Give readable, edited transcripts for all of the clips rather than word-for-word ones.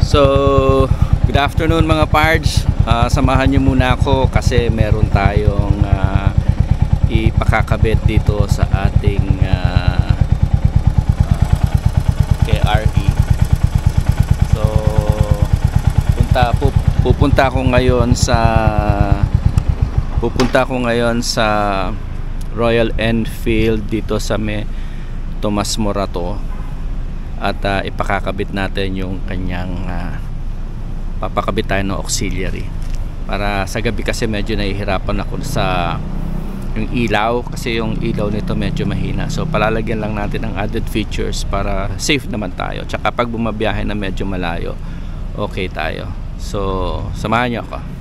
So, good afternoon mga pards. Samahan nyo muna ako kasi meron tayong ipakakabit dito sa ating KRE. So, pupunta ako ngayon sa Royal Enfield dito sa Tomas Morato. At ipakakabit natin yung kanyang papakabit tayo ng auxiliary para sa gabi kasi medyo nahihirapan ako sa yung ilaw kasi yung ilaw nito medyo mahina, so palalagyan lang natin ng added features para safe naman tayo, tsaka pag bumabiyahe na medyo malayo okay tayo. So samahan niyo ako.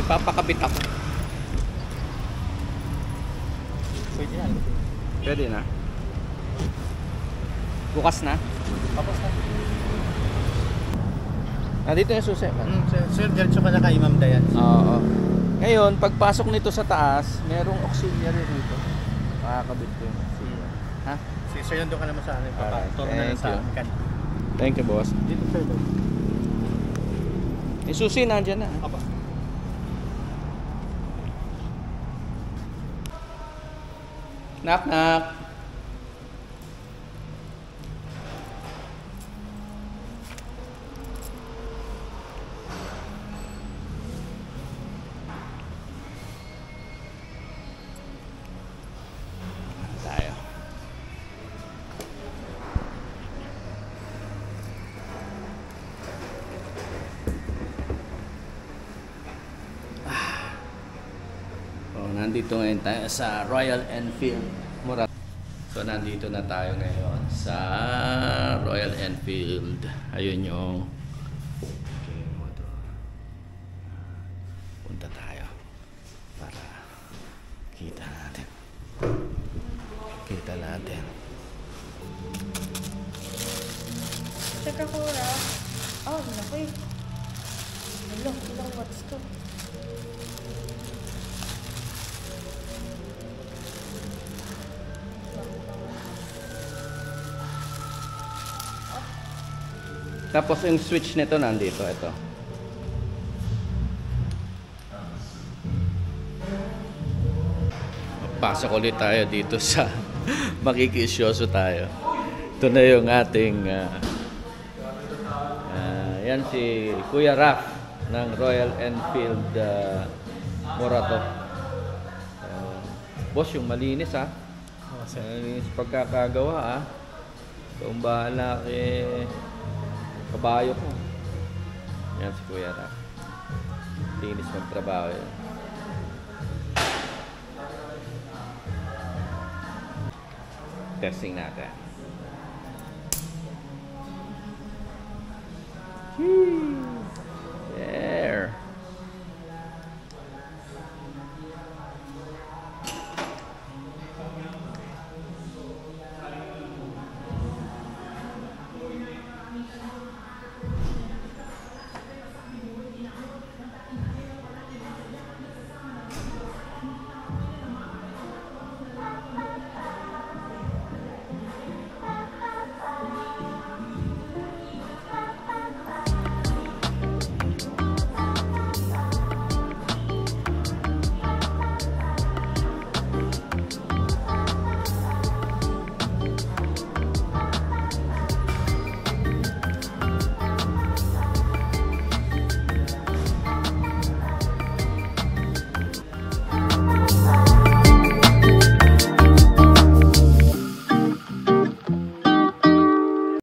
Papakabit ako. Pwede na. Bukas na? Bukas na. Dito yung susi. Sir, diretso ka na kay Ma'am Dayan. Oo. Ngayon, pagpasok nito sa taas, merong auxiliary rito. Makakabit ko yung auxiliary. Ha? Si Sir, nandun ka naman sa akin. Alright, na sa akin. Thank you, boss. Dito, sir. Yung susi, nandyan na. Apa. Knock, knock. Tayo. Nandito ngayon tayo sa Royal Enfield Morato. So nandito na tayo ngayon sa Royal Enfield. Ayun yung motor. Punta tayo para kita natin. Check ako na. Oh, naku eh. Ilang watts to. Tapos yung switch nito nandito, ito. pasok ulit tayo dito sa makikisyoso tayo. Ito na yung ating yan si Kuya Raf ng Royal Enfield Morato. Boss, yung malinis ha. Malinis pagkakagawa ha. Kung bahala kay kabayo ko. Yan si Kuya Raf. Linis magtrabaho yun. Testing natin.